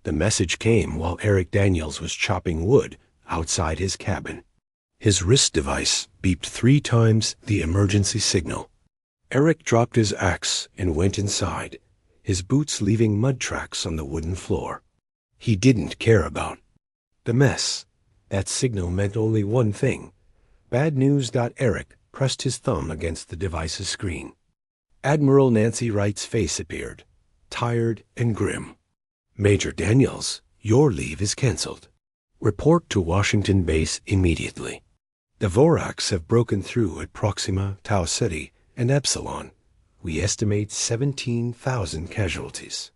The message came while Eric Daniels was chopping wood outside his cabin. His wrist device beeped 3 times the emergency signal. Eric dropped his axe and went inside, his boots leaving mud tracks on the wooden floor. He didn't care about the mess. That signal meant only one thing. Bad news. Eric pressed his thumb against the device's screen. Admiral Nancy Wright's face appeared, tired and grim. Major Daniels, your leave is canceled. Report to Washington Base immediately. The Vorax have broken through at Proxima, Tau Ceti, and Epsilon. We estimate 17,000 casualties.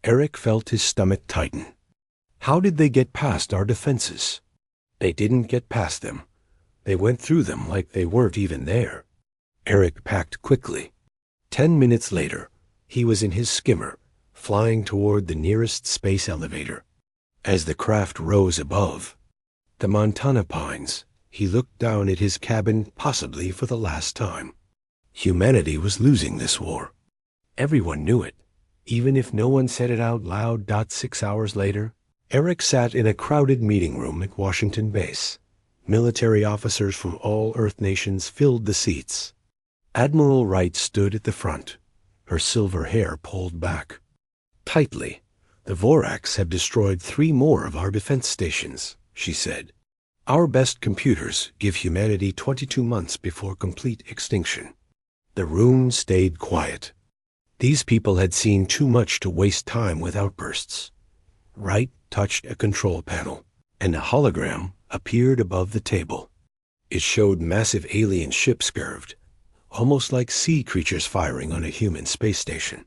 Eric felt his stomach tighten. How did they get past our defenses? They didn't get past them. They went through them like they weren't even there. Eric packed quickly. 10 minutes later, he was in his skimmer, flying toward the nearest space elevator. As the craft rose above the Montana pines, he looked down at his cabin, possibly for the last time. Humanity was losing this war. Everyone knew it, even if no one said it out loud. 6 hours later, Eric sat in a crowded meeting room at Washington Base. Military officers from all Earth nations filled the seats. Admiral Wright stood at the front, her silver hair pulled back tightly. The Vorax have destroyed 3 more of our defense stations, she said. Our best computers give humanity 22 months before complete extinction. The room stayed quiet. These people had seen too much to waste time with outbursts. Wright touched a control panel, and a hologram appeared above the table. It showed massive alien ships curved, almost like sea creatures firing on a human space station.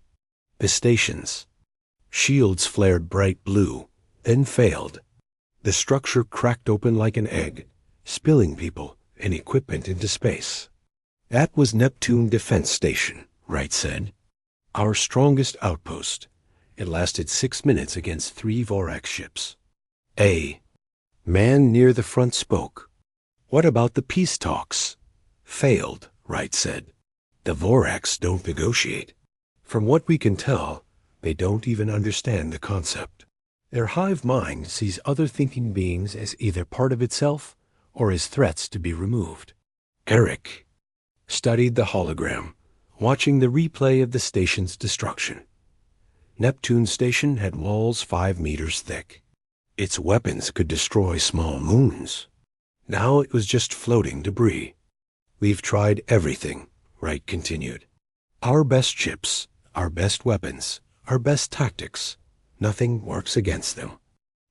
The stations' shields flared bright blue, then failed. The structure cracked open like an egg, spilling people and equipment into space. That was Neptune Defense Station, Wright said. Our strongest outpost. It lasted 6 minutes against 3 Vorax ships. A man near the front spoke. What about the peace talks? Failed, Wright said. The Vorax don't negotiate. From what we can tell, they don't even understand the concept. Their hive mind sees other thinking beings as either part of itself or as threats to be removed. Eric studied the hologram, watching the replay of the station's destruction. Neptune Station had walls 5 meters thick. Its weapons could destroy small moons. Now it was just floating debris. We've tried everything, Wright continued. Our best ships, our best weapons, our best tactics. Nothing works against them.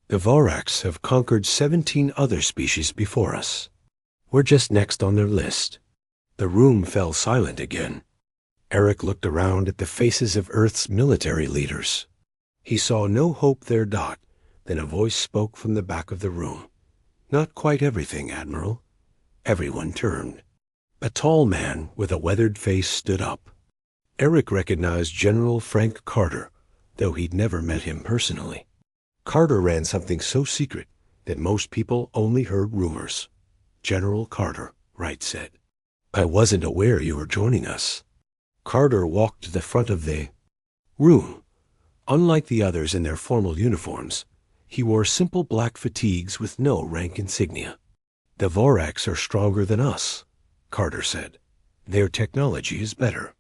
The Vorax have conquered 17 other species before us. We're just next on their list. The room fell silent again. Eric looked around at the faces of Earth's military leaders. He saw no hope there. Then a voice spoke from the back of the room. Not quite everything, Admiral. Everyone turned. A tall man with a weathered face stood up. Eric recognized General Frank Carter, though he'd never met him personally. Carter ran something so secret that most people only heard rumors. General Carter, Wright said. I wasn't aware you were joining us. Carter walked to the front of the room. Unlike the others in their formal uniforms, he wore simple black fatigues with no rank insignia. The Vorax are stronger than us, Carter said. Their technology is better.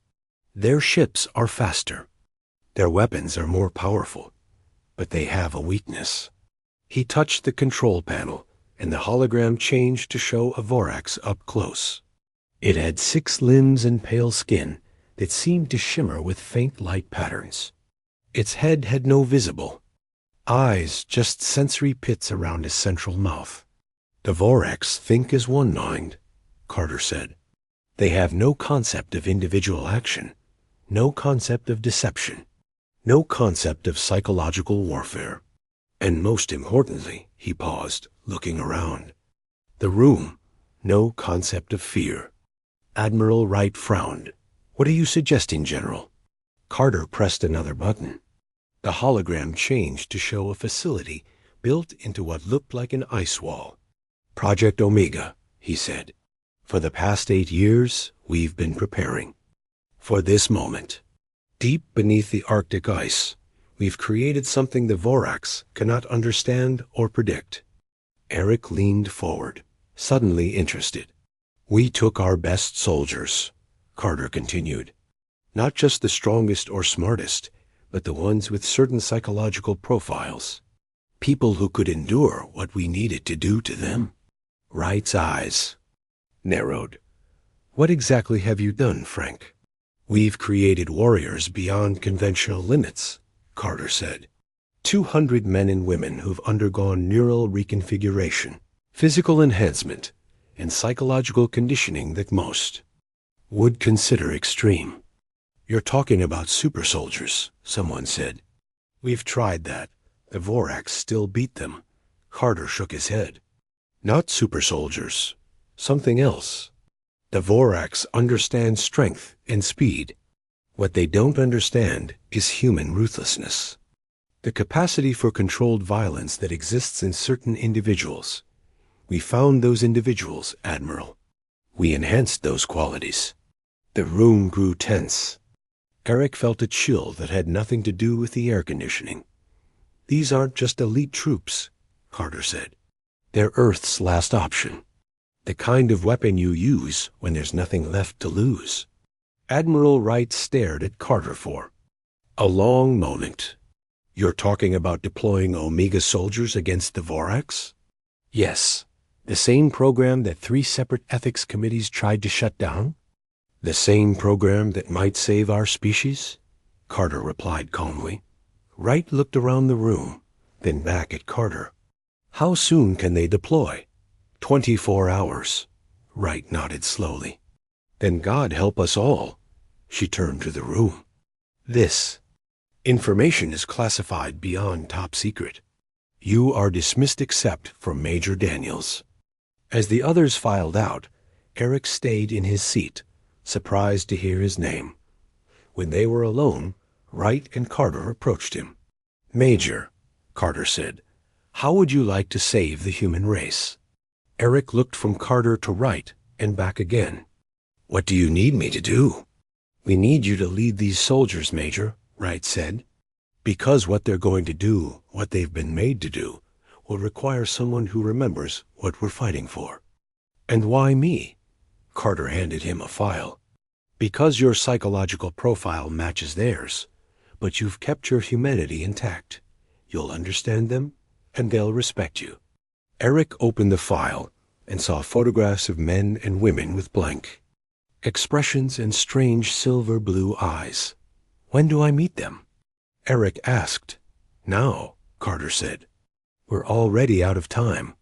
Their ships are faster. Their weapons are more powerful, but they have a weakness. He touched the control panel, and the hologram changed to show a Vorax up close. It had 6 limbs and pale skin that seemed to shimmer with faint light patterns. Its head had no visible eyes, just sensory pits around its central mouth. The Vorax think as one mind, Carter said. They have no concept of individual action, no concept of deception, no concept of psychological warfare. And most importantly, he paused, looking around. The room, no concept of fear. Admiral Wright frowned. What are you suggesting, General? Carter pressed another button. The hologram changed to show a facility built into what looked like an ice wall. Project Omega, he said. For the past 8 years, we've been preparing for this moment. Deep beneath the Arctic ice, We've created something the Vorax cannot understand or predict. Eric leaned forward, suddenly interested. We took our best soldiers, Carter continued. Not just the strongest or smartest, but the ones with certain psychological profiles. People who could endure what we needed to do to them. Wright's eyes narrowed. What exactly have you done, Frank? We've created warriors beyond conventional limits, Carter said. 200 men and women who've undergone neural reconfiguration, physical enhancement, and psychological conditioning that most would consider extreme. You're talking about super soldiers, someone said. We've tried that. The Vorax still beat them. Carter shook his head. Not super soldiers. Something else. The Vorax understand strength and speed. What they don't understand is human ruthlessness. The capacity for controlled violence that exists in certain individuals. We found those individuals, Admiral. We enhanced those qualities. The room grew tense. Eric felt a chill that had nothing to do with the air conditioning. These aren't just elite troops, Carter said. They're Earth's last option. The kind of weapon you use when there's nothing left to lose. Admiral Wright stared at Carter for a long moment. You're talking about deploying Omega soldiers against the Vorax? Yes. The same program that 3 separate ethics committees tried to shut down? The same program that might save our species? Carter replied calmly. Wright looked around the room, then back at Carter. How soon can they deploy? 24 hours. Wright nodded slowly. Then God help us all. She turned to the room. This information is classified beyond top secret. You are dismissed except for Major Daniels. As the others filed out, Eric stayed in his seat, surprised to hear his name. When they were alone, Wright and Carter approached him. Major, Carter said, how would you like to save the human race? Eric looked from Carter to Wright and back again. What do you need me to do? We need you to lead these soldiers, Major, Wright said. Because what they're going to do, what they've been made to do, will require someone who remembers what we're fighting for. And why me? Carter handed him a file. Because your psychological profile matches theirs, but you've kept your humanity intact. You'll understand them, and they'll respect you. Eric opened the file and saw photographs of men and women with blank expressions and strange silver blue eyes. When do I meet them? Eric asked. Now, Carter said. We're already out of time.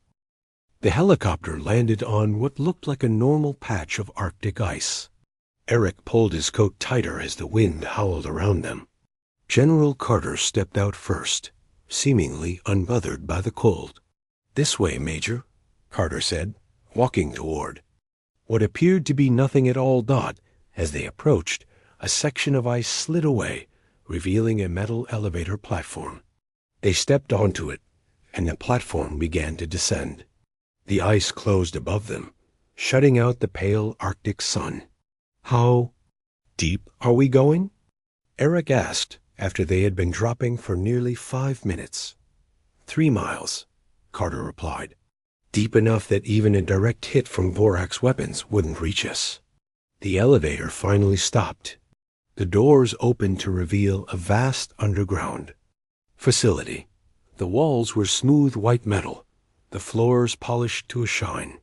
The helicopter landed on what looked like a normal patch of Arctic ice. Eric pulled his coat tighter as the wind howled around them. General Carter stepped out first, seemingly unbothered by the cold. This way, Major, Carter said, walking toward what appeared to be nothing at all. As they approached, a section of ice slid away, revealing a metal elevator platform. They stepped onto it, and the platform began to descend. The ice closed above them, shutting out the pale Arctic sun. How deep are we going? Eric asked after they had been dropping for nearly 5 minutes. 3 miles, Carter replied. Deep enough that even a direct hit from Vorax weapons wouldn't reach us. The elevator finally stopped. The doors opened to reveal a vast underground facility. The walls were smooth white metal, the floors polished to a shine.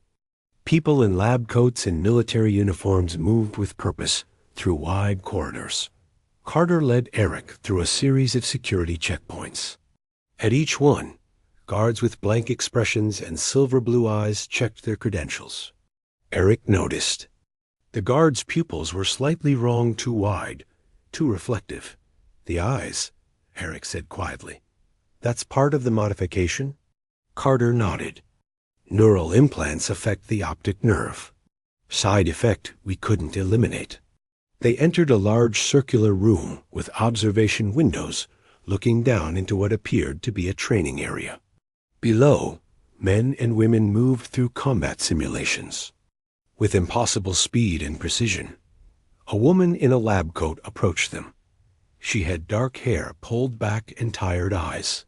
People in lab coats and military uniforms moved with purpose through wide corridors. Carter led Eric through a series of security checkpoints. At each one, guards with blank expressions and silver blue eyes checked their credentials. Eric noticed. The guards' pupils were slightly wrong, too wide, too reflective. The eyes, Eric said quietly. That's part of the modification? Carter nodded. Neural implants affect the optic nerve. Side effect we couldn't eliminate. They entered a large circular room with observation windows looking down into what appeared to be a training area. Below, men and women moved through combat simulations. With impossible speed and precision, a woman in a lab coat approached them. She had dark hair pulled back and tired eyes.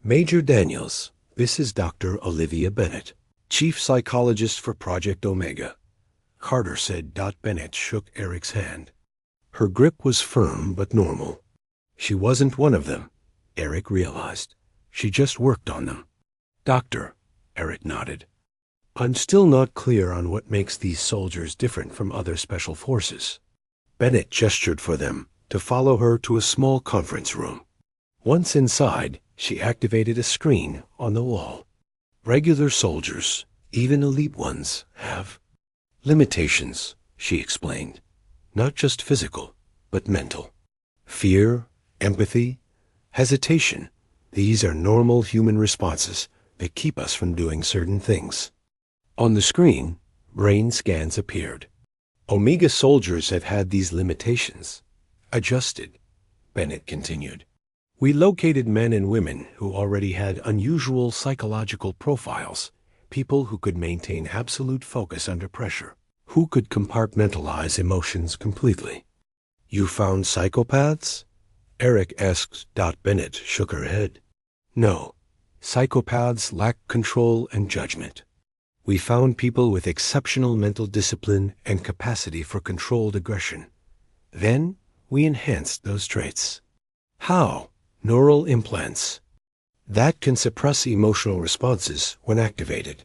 Major Daniels, this is Dr. Olivia Bennett, Chief Psychologist for Project Omega. Carter said. Bennett shook Eric's hand. Her grip was firm but normal. She wasn't one of them, Eric realized. She just worked on them. Doctor, Eric nodded. I'm still not clear on what makes these soldiers different from other special forces. Bennett gestured for them to follow her to a small conference room. Once inside, she activated a screen on the wall. Regular soldiers, even elite ones, have limitations, she explained. Not just physical, but mental. Fear, empathy, hesitation. These are normal human responses that keep us from doing certain things. On the screen, brain scans appeared. Omega soldiers have had these limitations adjusted, Bennett continued. We located men and women who already had unusual psychological profiles, people who could maintain absolute focus under pressure, who could compartmentalize emotions completely. You found psychopaths? Eric asked. Bennett shook her head. No, psychopaths lack control and judgment. We found people with exceptional mental discipline and capacity for controlled aggression. Then we enhanced those traits. How? Neural implants. That can suppress emotional responses when activated.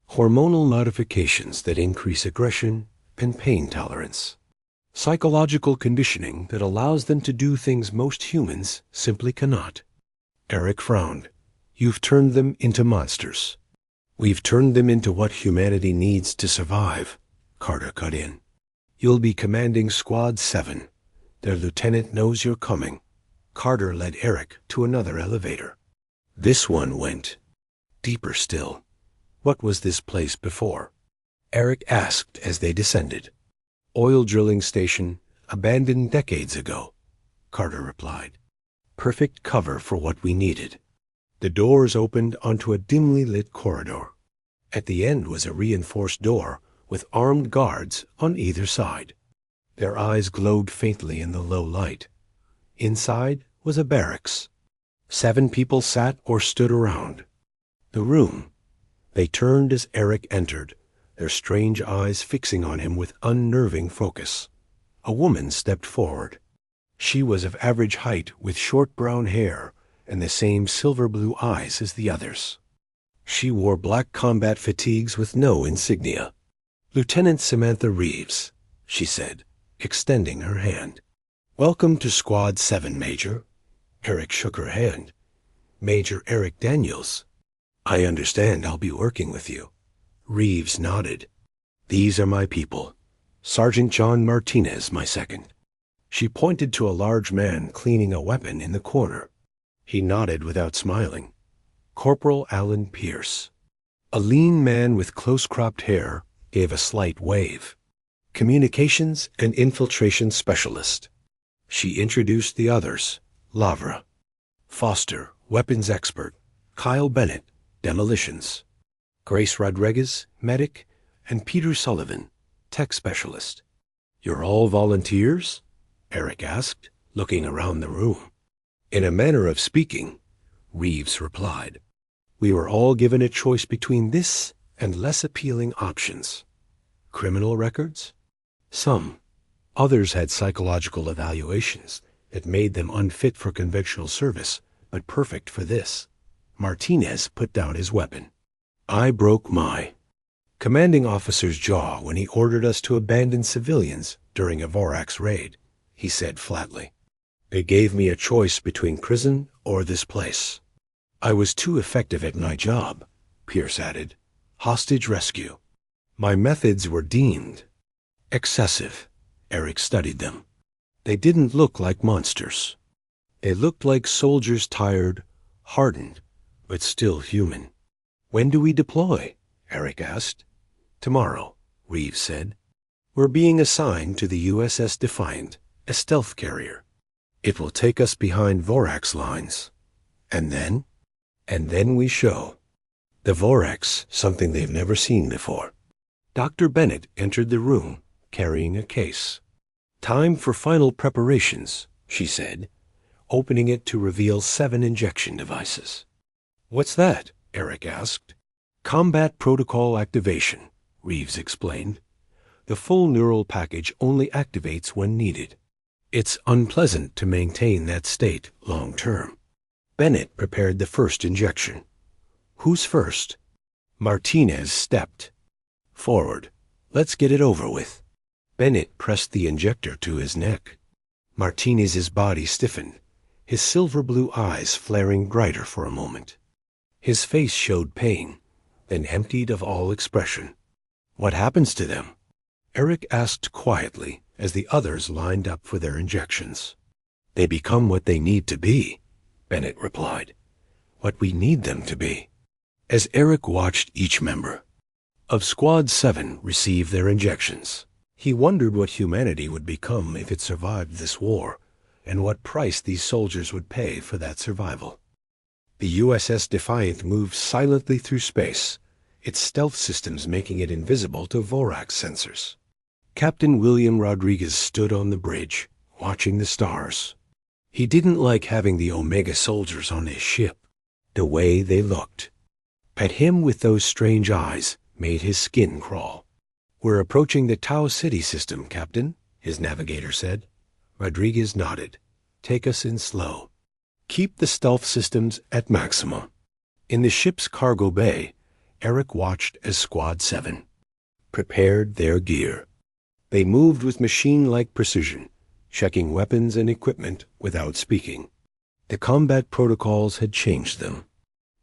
Hormonal modifications that increase aggression and pain tolerance. Psychological conditioning that allows them to do things most humans simply cannot. Eric frowned. You've turned them into monsters. We've turned them into what humanity needs to survive, Carter cut in. You'll be commanding Squad 7. Their lieutenant knows you're coming. Carter led Eric to another elevator. This one went deeper still. What was this place before? Eric asked as they descended. Oil drilling station, abandoned decades ago, Carter replied. Perfect cover for what we needed. The doors opened onto a dimly lit corridor. At the end was a reinforced door with armed guards on either side. Their eyes glowed faintly in the low light. Inside was a barracks. 7 people sat or stood around. The room. They turned as Eric entered, their strange eyes fixing on him with unnerving focus. A woman stepped forward. She was of average height with short brown hair and the same silver-blue eyes as the others. She wore black combat fatigues with no insignia. Lieutenant Samantha Reeves, she said, extending her hand. Welcome to Squad 7, Major. Eric shook her hand. Major Eric Daniels. I understand I'll be working with you. Reeves nodded. These are my people. Sergeant John Martinez, my second. She pointed to a large man cleaning a weapon in the corner. He nodded without smiling. Corporal Alan Pierce. A lean man with close-cropped hair gave a slight wave. Communications and infiltration specialist. She introduced the others. Lavra. Foster, weapons expert. Kyle Bennett, demolitions. Grace Rodriguez, medic, and Peter Sullivan, tech specialist. You're all volunteers? Eric asked, looking around the room. In a manner of speaking, Reeves replied. We were all given a choice between this and less appealing options. Criminal records? Some. Others had psychological evaluations that made them unfit for conventional service, but perfect for this. Martinez put down his weapon. I broke my commanding officer's jaw when he ordered us to abandon civilians during a Vorax raid, he said flatly. They gave me a choice between prison or this place. I was too effective at my job, Pierce added. Hostage rescue. My methods were deemed excessive. Eric studied them. They didn't look like monsters. They looked like soldiers tired, hardened, but still human. When do we deploy? Eric asked. Tomorrow, Reeves said. We're being assigned to the USS Defiant, a stealth carrier. It will take us behind Vorax lines. And then? And then we show. The Vorax, something they've never seen before. Dr. Bennett entered the room, carrying a case. Time for final preparations, she said, opening it to reveal 7 injection devices. "What's that?" Eric asked. "Combat protocol activation," Reeves explained. "The full neural package only activates when needed. It's unpleasant to maintain that state long term." Bennett prepared the first injection. "Who's first?" Martinez stepped forward. "Let's get it over with." Bennett pressed the injector to his neck. Martinez's body stiffened, his silver blue eyes flaring brighter for a moment. His face showed pain, then emptied of all expression. "What happens to them?" Eric asked quietly as the others lined up for their injections. "They become what they need to be," Bennett replied. "What we need them to be." As Eric watched each member of Squad 7 receive their injections, he wondered what humanity would become if it survived this war, and what price these soldiers would pay for that survival. The USS Defiant moved silently through space, its stealth systems making it invisible to Vorax sensors. Captain William Rodriguez stood on the bridge, watching the stars. He didn't like having the Omega soldiers on his ship. The way they looked at him with those strange eyes made his skin crawl. "We're approaching the Tau City system, Captain," his navigator said. Rodriguez nodded. "Take us in slow. Keep the stealth systems at maximum." In the ship's cargo bay, Eric watched as Squad 7 prepared their gear. They moved with machine-like precision, checking weapons and equipment without speaking. The combat protocols had changed them.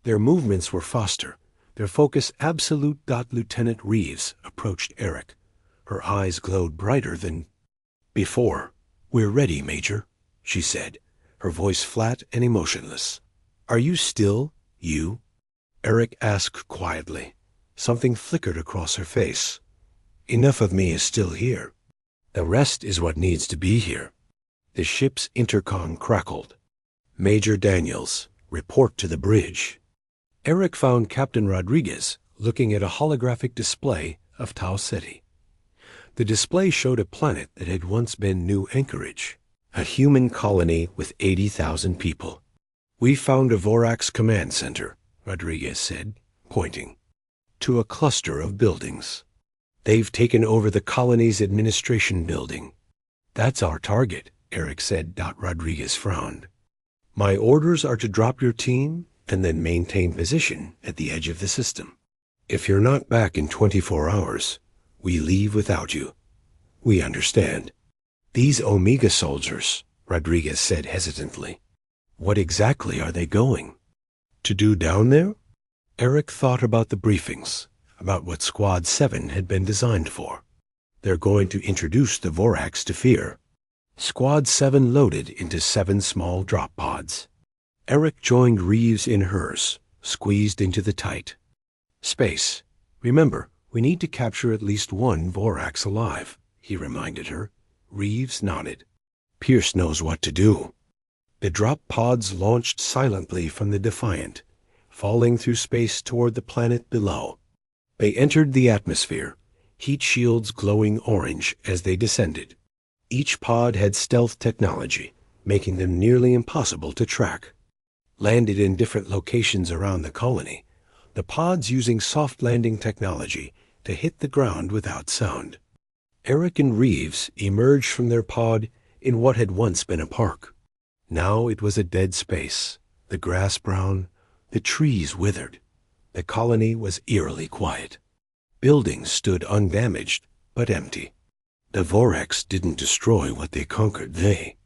Their movements were faster, their focus absolute. Lieutenant Reeves approached Eric. Her eyes glowed brighter than before. "We're ready, Major," she said, her voice flat and emotionless. "Are you still you?" Eric asked quietly. Something flickered across her face. "Enough of me is still here. The rest is what needs to be here." The ship's intercom crackled. "Major Daniels, report to the bridge." Eric found Captain Rodriguez looking at a holographic display of Tau City. The display showed a planet that had once been New Anchorage, a human colony with 80,000 people. "We found a Vorax command center," Rodriguez said, pointing to a cluster of buildings. "They've taken over the colony's administration building." "That's our target," Eric said. Rodriguez frowned. "My orders are to drop your team and then maintain position at the edge of the system. If you're not back in 24 hours, we leave without you. We understand." "These Omega soldiers," Rodriguez said hesitantly. "What exactly are they going to do down there?" Eric thought about the briefings, about what Squad 7 had been designed for. "They're going to introduce the Vorax to fear." Squad 7 loaded into 7 small drop pods. Eric joined Reeves in hers, squeezed into the tight space. "Remember, we need to capture at least 1 Vorax alive," he reminded her. Reeves nodded. "Pierce knows what to do." The drop pods launched silently from the Defiant, falling through space toward the planet below. They entered the atmosphere, heat shields glowing orange as they descended. Each pod had stealth technology, making them nearly impossible to track. Landed in different locations around the colony, the pods using soft landing technology to hit the ground without sound. Eric and Reeves emerged from their pod in what had once been a park. Now it was a dead space, the grass brown, the trees withered. The colony was eerily quiet. Buildings stood undamaged but empty. The Vorax didn't destroy what they conquered, they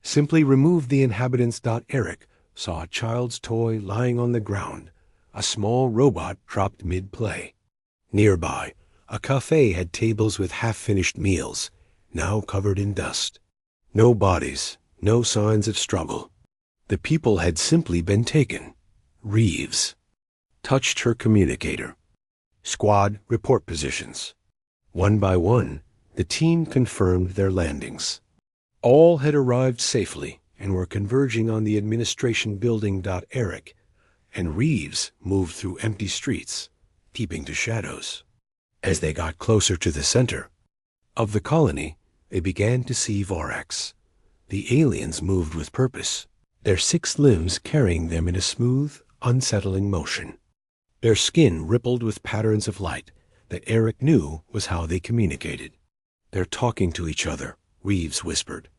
simply removed the inhabitants. Eric saw a child's toy lying on the ground, a small robot dropped mid-play. Nearby, a cafe had tables with half-finished meals, now covered in dust. No bodies, no signs of struggle. The people had simply been taken. Reeves touched her communicator. "Squad, report positions." One by one, the team confirmed their landings. All had arrived safely and were converging on the administration building. Eric and Reeves moved through empty streets, keeping to shadows. As they got closer to the center of the colony, they began to see Vorax. The aliens moved with purpose, their 6 limbs carrying them in a smooth, unsettling motion. Their skin rippled with patterns of light that Eric knew was how they communicated. "They're talking to each other," Reeves whispered.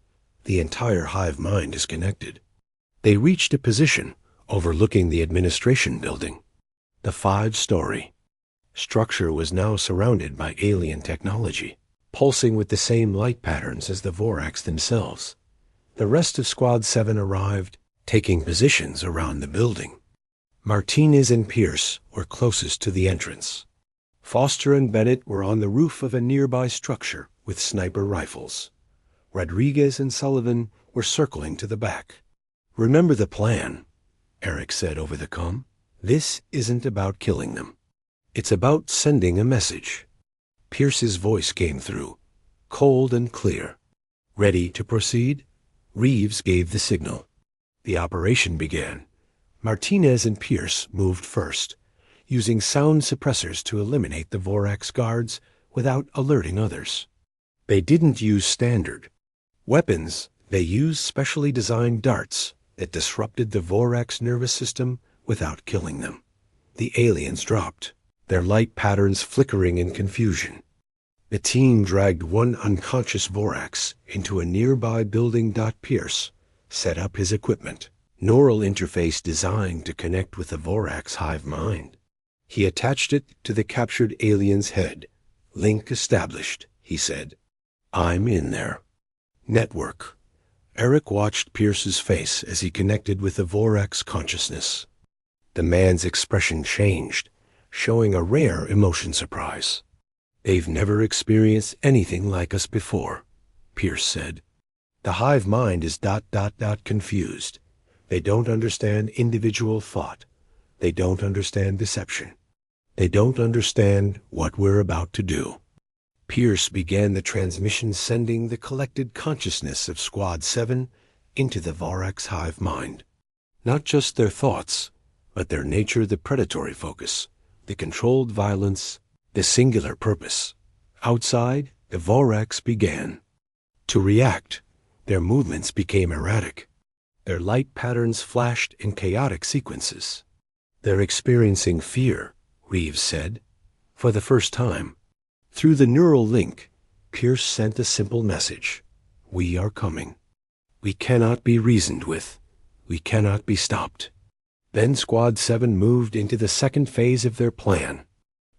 "The entire hive mind is connected." They reached a position overlooking the administration building. The 5-story structure was now surrounded by alien technology, pulsing with the same light patterns as the Vorax themselves. The rest of Squad 7 arrived, taking positions around the building. Martinez and Pierce were closest to the entrance. Foster and Bennett were on the roof of a nearby structure with sniper rifles. Rodriguez and Sullivan were circling to the back. "Remember the plan," Eric said over the comm. "This isn't about killing them. It's about sending a message." Pierce's voice came through, cold and clear. "Ready to proceed?" Reeves gave the signal. The operation began. Martinez and Pierce moved first, using sound suppressors to eliminate the Vorax guards without alerting others. They didn't use standard weapons. They used specially designed darts that disrupted the Vorax nervous system without killing them. The aliens dropped, their light patterns flickering in confusion. The team dragged one unconscious Vorax into a nearby building. Pierce set up his equipment, neural interface designed to connect with the Vorax hive mind. He attached it to the captured alien's head. "Link established," he said. "I'm in there." Network. Eric watched Pierce's face as he connected with the Vorax consciousness. The man's expression changed, showing a rare emotion surprise. "They've never experienced anything like us before," Pierce said. "The hive mind is ... confused. They don't understand individual thought. They don't understand deception. They don't understand what we're about to do." Pierce began the transmission, sending the collected consciousness of Squad 7 into the Vorax hive mind. Not just their thoughts, but their nature, the predatory focus, the controlled violence, the singular purpose. Outside, the Vorax began to react. Their movements became erratic. Their light patterns flashed in chaotic sequences. "They're experiencing fear," Reeves said. "For the first time." Through the neural link, Pierce sent a simple message. "We are coming. We cannot be reasoned with. We cannot be stopped." Then Squad 7 moved into the second phase of their plan.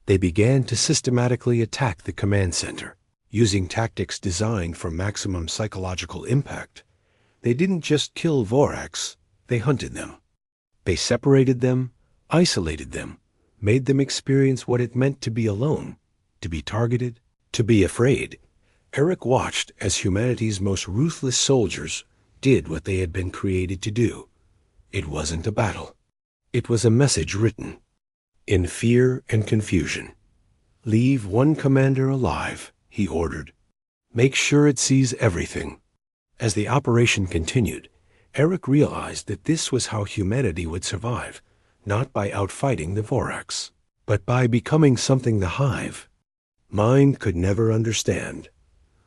They began to systematically attack the command center, using tactics designed for maximum psychological impact. They didn't just kill Vorax, they hunted them. They separated them, isolated them, made them experience what it meant to be alone, to be targeted, to be afraid. Eric watched as humanity's most ruthless soldiers did what they had been created to do. It wasn't a battle. It was a message written in fear and confusion. "Leave one commander alive," he ordered. "Make sure it sees everything." As the operation continued, Eric realized that this was how humanity would survive, not by outfighting the Vorax, but by becoming something the hive mind could never understand.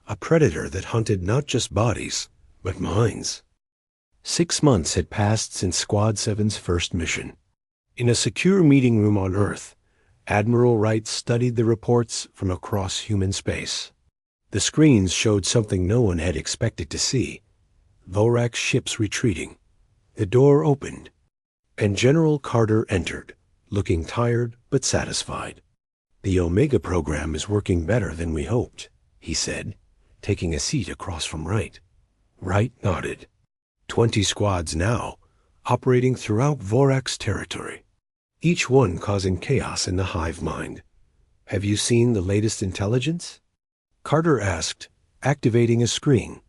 A predator that hunted not just bodies, but minds. 6 months had passed since Squad 7's first mission. In a secure meeting room on Earth, Admiral Wright studied the reports from across human space. The screens showed something no one had expected to see. Vorax ships retreating. The door opened, and General Carter entered, looking tired but satisfied. "The Omega program is working better than we hoped," he said, taking a seat across from Wright. Wright nodded. 20 squads now, operating throughout Vorax territory, each one causing chaos in the hive mind. "Have you seen the latest intelligence?" Carter asked, activating a screen.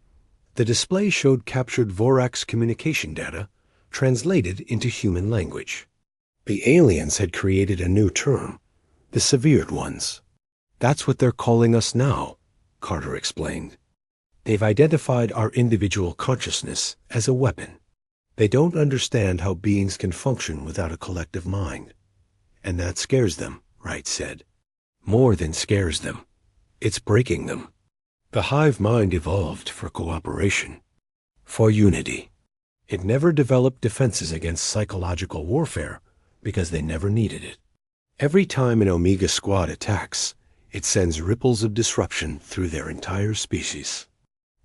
The display showed captured Vorax communication data translated into human language. The aliens had created a new term, the severed ones. "That's what they're calling us now," Carter explained. "They've identified our individual consciousness as a weapon. They don't understand how beings can function without a collective mind. And that scares them," Wright said. "More than scares them. It's breaking them." The hive mind evolved for cooperation, for unity. It never developed defenses against psychological warfare because they never needed it. Every time an Omega squad attacks, it sends ripples of disruption through their entire species.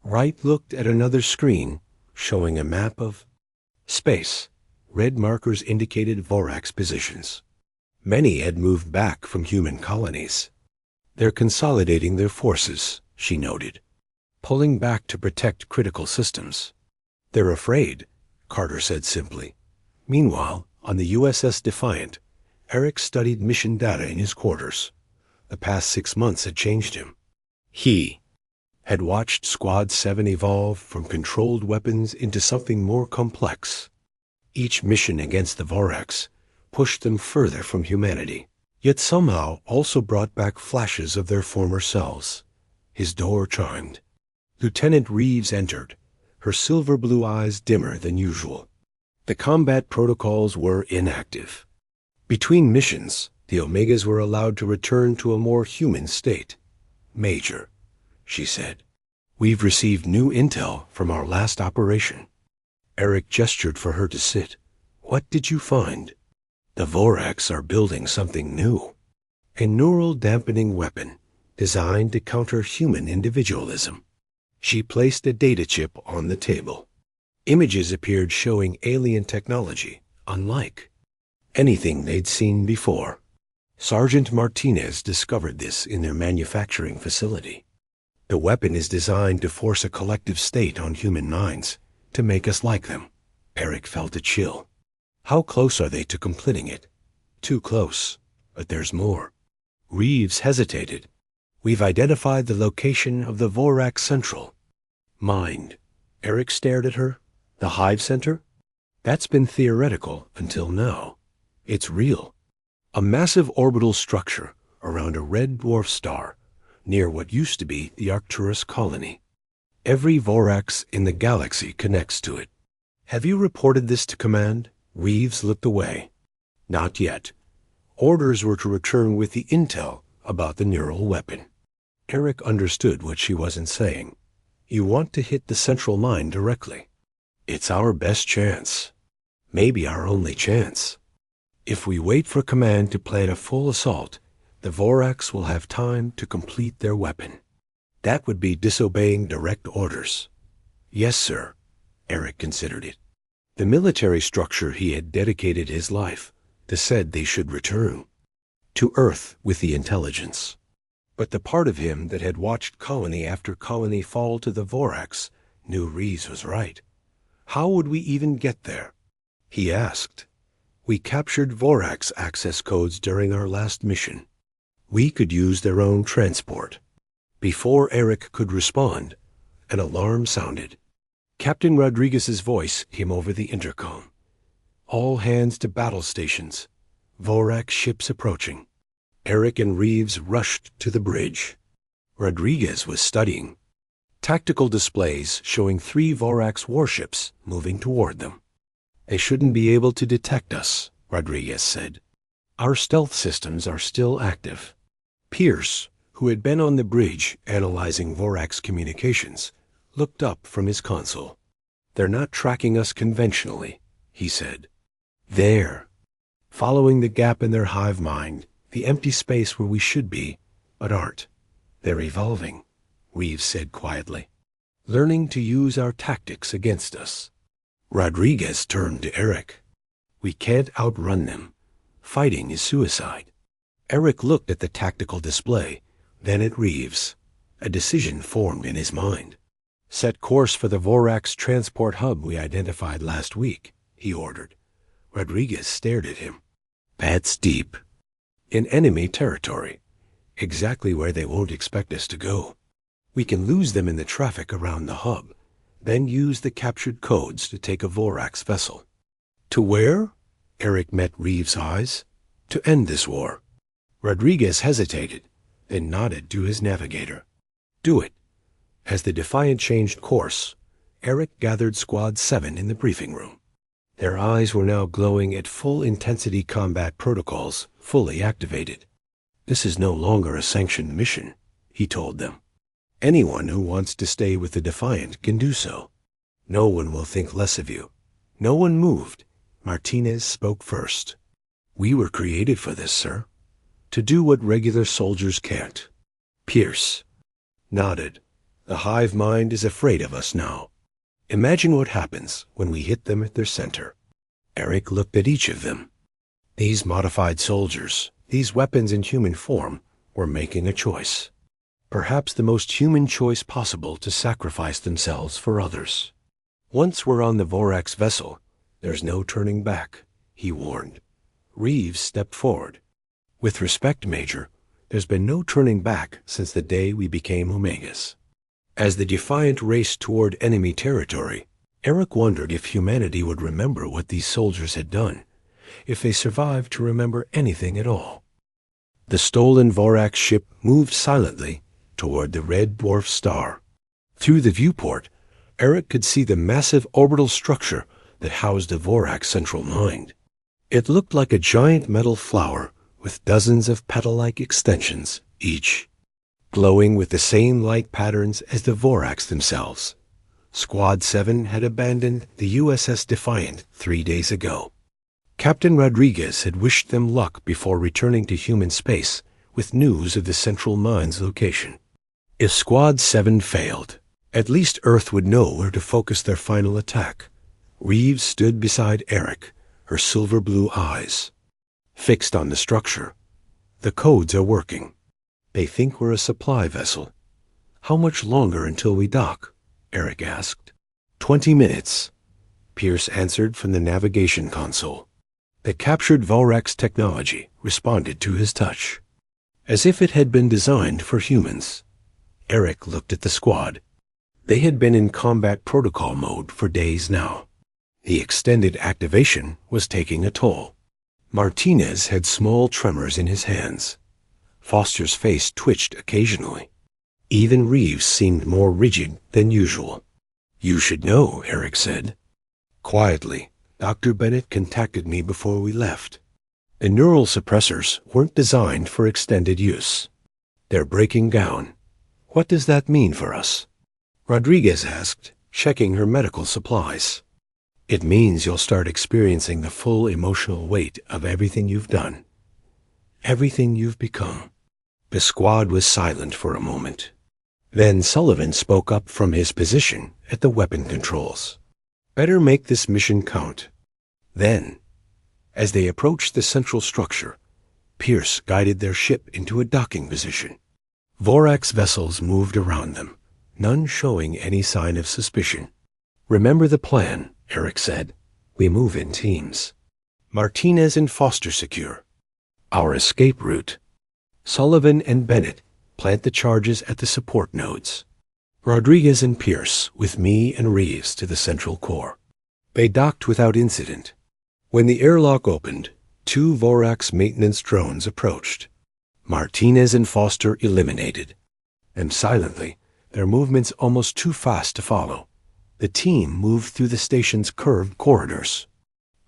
Wright looked at another screen showing a map of space. Red markers indicated Vorax positions. Many had moved back from human colonies. They're consolidating their forces, she noted, pulling back to protect critical systems. They're afraid, Carter said simply. Meanwhile, on the USS Defiant, Eric studied mission data in his quarters. The past 6 months had changed him. He had watched Squad 7 evolve from controlled weapons into something more complex. Each mission against the Vorax pushed them further from humanity, yet somehow also brought back flashes of their former selves. His door chimed. Lieutenant Reeves entered, her silver blue eyes dimmer than usual. The combat protocols were inactive. Between missions, the Omegas were allowed to return to a more human state. Major, she said, we've received new intel from our last operation. Eric gestured for her to sit. What did you find? The Vorax are building something new. A neural dampening weapon designed to counter human individualism. She placed a data chip on the table. Images appeared showing alien technology, unlike anything they'd seen before. Sergeant Martinez discovered this in their manufacturing facility. The weapon is designed to force a collective state on human minds, to make us like them. Eric felt a chill. How close are they to completing it? Too close, but there's more. Reeves hesitated. We've identified the location of the Vorax Central. Mind. Eric stared at her. The Hive Center? That's been theoretical until now. It's real. A massive orbital structure around a red dwarf star near what used to be the Arcturus colony. Every Vorax in the galaxy connects to it. Have you reported this to command? Reeves looked away. Not yet. Orders were to return with the intel about the neural weapon. Eric understood what she wasn't saying. You want to hit the central mine directly. It's our best chance. Maybe our only chance. If we wait for command to plan a full assault, the Vorax will have time to complete their weapon. That would be disobeying direct orders. Yes, sir. Eric considered it. The military structure he had dedicated his life to said they should return to Earth with the intelligence. But the part of him that had watched colony after colony fall to the Vorax knew Reeves was right. How would we even get there? He asked. We captured Vorax access codes during our last mission. We could use their own transport. Before Eric could respond, an alarm sounded. Captain Rodriguez's voice came over the intercom. All hands to battle stations. Vorax ships approaching. Eric and Reeves rushed to the bridge. Rodriguez was studying. Tactical displays showing 3 Vorax warships moving toward them. They shouldn't be able to detect us, Rodriguez said. Our stealth systems are still active. Pierce, who had been on the bridge analyzing Vorax communications, looked up from his console. They're not tracking us conventionally, he said. There, following the gap in their hive mind, the empty space where we should be, but aren't. They're evolving, Reeves said quietly, learning to use our tactics against us. Rodriguez turned to Eric. We can't outrun them. Fighting is suicide. Eric looked at the tactical display, then at Reeves. A decision formed in his mind. Set course for the Vorax transport hub we identified last week, he ordered. Rodriguez stared at him. That's deep. In enemy territory. Exactly where they won't expect us to go. We can lose them in the traffic around the hub, then use the captured codes to take a Vorax vessel. To where? Eric met Reeves' eyes. To end this war. Rodriguez hesitated, then nodded to his navigator. Do it. As the Defiant changed course, Eric gathered Squad 7 in the briefing room. Their eyes were now glowing at full-intensity combat protocols, fully activated. This is no longer a sanctioned mission, he told them. Anyone who wants to stay with the Defiant can do so. No one will think less of you. No one moved. Martinez spoke first. "We were created for this, sir. To do what regular soldiers can't." Pierce nodded. "The hive mind is afraid of us now. Imagine what happens when we hit them at their center." Eric looked at each of them. These modified soldiers, these weapons in human form, were making a choice. Perhaps the most human choice possible, to sacrifice themselves for others. "Once we're on the Vorax vessel, there's no turning back," he warned. Reeves stepped forward. "With respect, Major, there's been no turning back since the day we became Omegas." As the Defiant raced toward enemy territory, Eric wondered if humanity would remember what these soldiers had done, if they survived to remember anything at all. The stolen Vorax ship moved silently toward the red dwarf star. Through the viewport, Eric could see the massive orbital structure that housed the Vorax central mind. It looked like a giant metal flower with dozens of petal-like extensions, each glowing with the same light patterns as the Vorax themselves. Squad 7 had abandoned the USS Defiant 3 days ago. Captain Rodriguez had wished them luck before returning to human space with news of the central mine's location. If Squad 7 failed, at least Earth would know where to focus their final attack. Reeves stood beside Eric, her silver blue eyes fixed on the structure. "The codes are working. They think we're a supply vessel." "How much longer until we dock?" Eric asked. 20 minutes, Pierce answered from the navigation console. The captured Vorax technology responded to his touch, as if it had been designed for humans. Eric looked at the squad. They had been in combat protocol mode for days now. The extended activation was taking a toll. Martinez had small tremors in his hands. Foster's face twitched occasionally. Even Reeves seemed more rigid than usual. "You should know," Eric said. Quietly, Dr. Bennett contacted me before we left. The neural suppressors weren't designed for extended use. They're breaking down. "What does that mean for us?" Rodriguez asked, checking her medical supplies. "It means you'll start experiencing the full emotional weight of everything you've done, everything you've become." The squad was silent for a moment. Then Sullivan spoke up from his position at the weapon controls. "Better make this mission count." Then, as they approached the central structure, Pierce guided their ship into a docking position. Vorax vessels moved around them, none showing any sign of suspicion. "Remember the plan," Eric said. "We move in teams. Martinez and Foster secure our escape route. Sullivan and Bennett plant the charges at the support nodes. Rodriguez and Pierce with me and Reeves to the central core." They docked without incident. When the airlock opened, 2 Vorax maintenance drones approached. Martinez and Foster eliminated, and silently, their movements almost too fast to follow. The team moved through the station's curved corridors.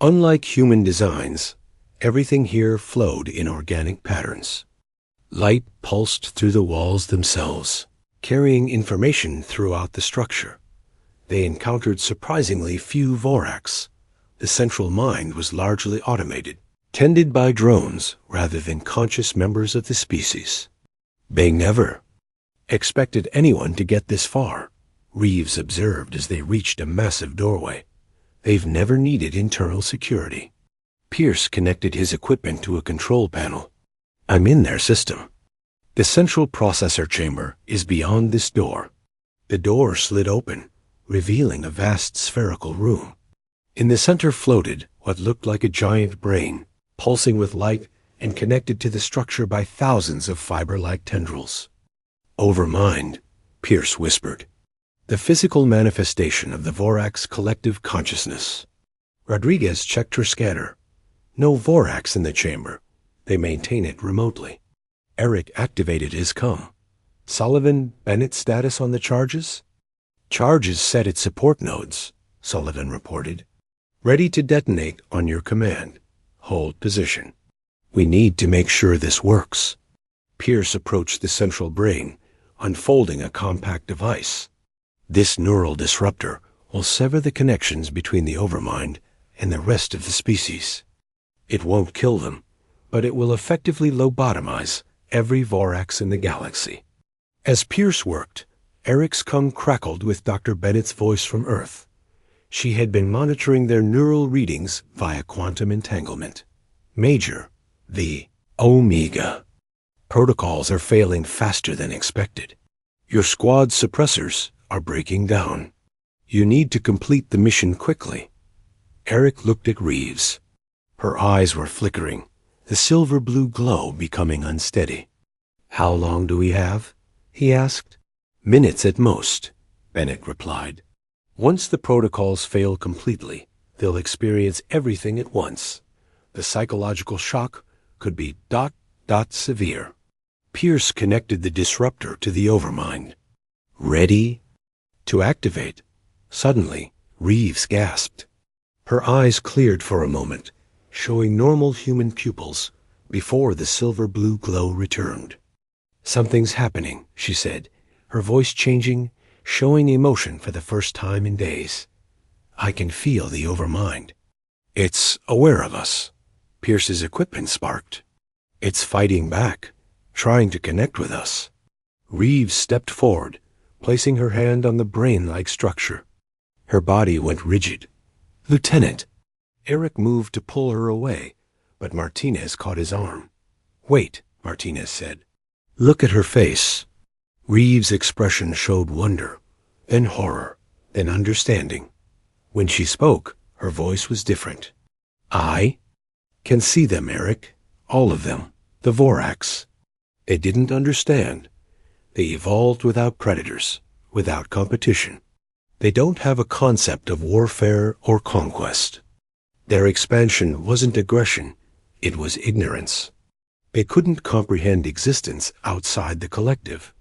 Unlike human designs, everything here flowed in organic patterns. Light pulsed through the walls themselves, carrying information throughout the structure. They encountered surprisingly few Vorax. The central mind was largely automated, tended by drones rather than conscious members of the species. "They never expected anyone to get this far," Reeves observed as they reached a massive doorway. "They've never needed internal security." Pierce connected his equipment to a control panel. "I'm in their system. The central processor chamber is beyond this door." The door slid open, revealing a vast spherical room. In the center floated what looked like a giant brain, pulsing with light and connected to the structure by thousands of fiber-like tendrils. "Overmind," Pierce whispered. "The physical manifestation of the Vorax collective consciousness." Rodriguez checked her scanner. "No Vorax in the chamber. They maintain it remotely." Eric activated his comm. "Sullivan, Bennett status on the charges?" "Charges set at support nodes," Sullivan reported. "Ready to detonate on your command. Hold position. We need to make sure this works." Pierce approached the central brain, unfolding a compact device. "This neural disruptor will sever the connections between the Overmind and the rest of the species. It won't kill them, but it will effectively lobotomize every Vorax in the galaxy. As Pierce worked, Eric's tongue crackled with Dr. Bennett's voice from Earth. She had been monitoring their neural readings via quantum entanglement. Major, the Omega. Protocols are failing faster than expected. Your squad's suppressors are breaking down. You need to complete the mission quickly. Eric looked at Reeves. Her eyes were flickering, the silver-blue glow becoming unsteady. "How long do we have?" he asked. "Minutes at most," Bennett replied. "Once the protocols fail completely, they'll experience everything at once. The psychological shock could be ... severe." Pierce connected the disruptor to the overmind. "Ready?" To activate. Suddenly, Reeves gasped. Her eyes cleared for a moment, showing normal human pupils before the silver-blue glow returned. "Something's happening," she said, her voice changing, showing emotion for the first time in days. "I can feel the overmind. It's aware of us." Pierce's equipment sparked. "It's fighting back, trying to connect with us." Reeves stepped forward, placing her hand on the brain-like structure. Her body went rigid. "Lieutenant!" Eric moved to pull her away, but Martinez caught his arm. "Wait," Martinez said. "Look at her face." Reeves' expression showed wonder, then horror, then understanding. When she spoke, her voice was different. "I can see them, Eric. All of them. The Vorax. They didn't understand. They evolved without predators, without competition. They don't have a concept of warfare or conquest. Their expansion wasn't aggression, it was ignorance. They couldn't comprehend existence outside the collective.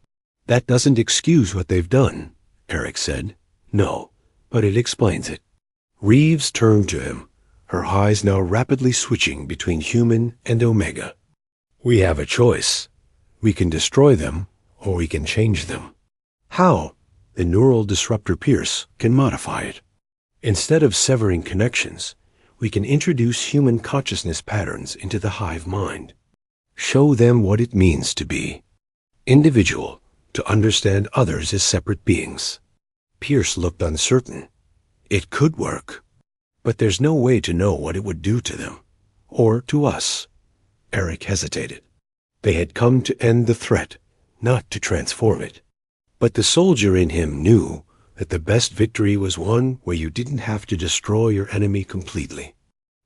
That doesn't excuse what they've done," Eric said. "No, but it explains it." Reeves turned to him, her eyes now rapidly switching between human and Omega. "We have a choice. We can destroy them, or we can change them." "How?" The neural disruptor Pierce can modify it. Instead of severing connections, we can introduce human consciousness patterns into the hive mind. Show them what it means to be individual, to understand others as separate beings. Pierce looked uncertain. It could work, but there's no way to know what it would do to them, or to us. Eric hesitated. They had come to end the threat, not to transform it. But the soldier in him knew that the best victory was one where you didn't have to destroy your enemy completely.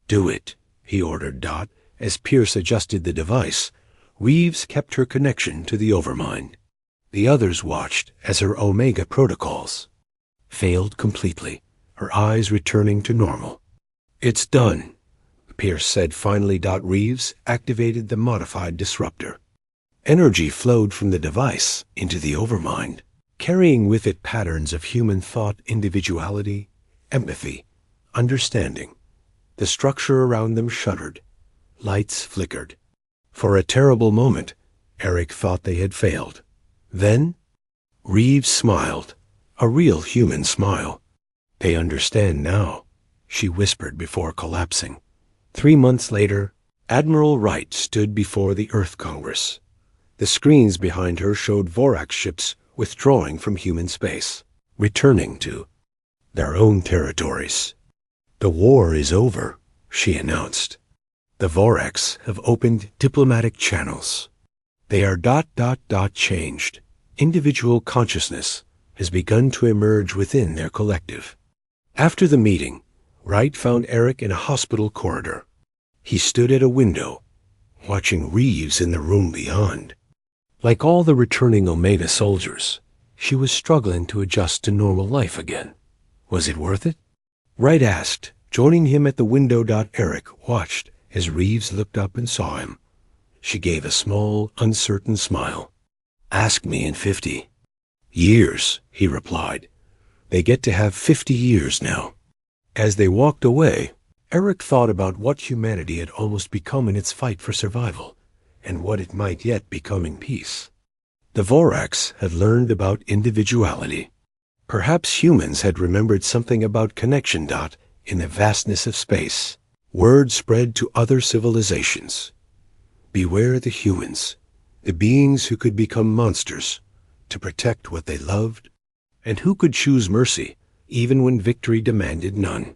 "Do it," he ordered Dot. As Pierce adjusted the device, Reeves kept her connection to the overmind. The others watched as her Omega protocols failed completely, her eyes returning to normal. "It's done," Pierce said finally. Reeves activated the modified disruptor. Energy flowed from the device into the overmind, carrying with it patterns of human thought, individuality, empathy, understanding. The structure around them shuddered. Lights flickered. For a terrible moment, Eric thought they had failed. Then, Reeves smiled, a real human smile. "They understand now," she whispered before collapsing. 3 months later, Admiral Wright stood before the Earth Congress. The screens behind her showed Vorax ships withdrawing from human space, returning to their own territories. "The war is over," she announced. "The Vorax have opened diplomatic channels. They are ... changed. Individual consciousness has begun to emerge within their collective." After the meeting, Wright found Eric in a hospital corridor. He stood at a window, watching Reeves in the room beyond. Like all the returning Omega soldiers, she was struggling to adjust to normal life again. Was it worth it? Wright asked, joining him at the window. Eric watched as Reeves looked up and saw him. She gave a small, uncertain smile. "Ask me in 50 years," he replied. "They get to have 50 years now." As they walked away, Eric thought about what humanity had almost become in its fight for survival, and what it might yet become in peace. The Vorax had learned about individuality. Perhaps humans had remembered something about connection. in the vastness of space, word spread to other civilizations. Beware the humans, the beings who could become monsters to protect what they loved, and who could choose mercy even when victory demanded none.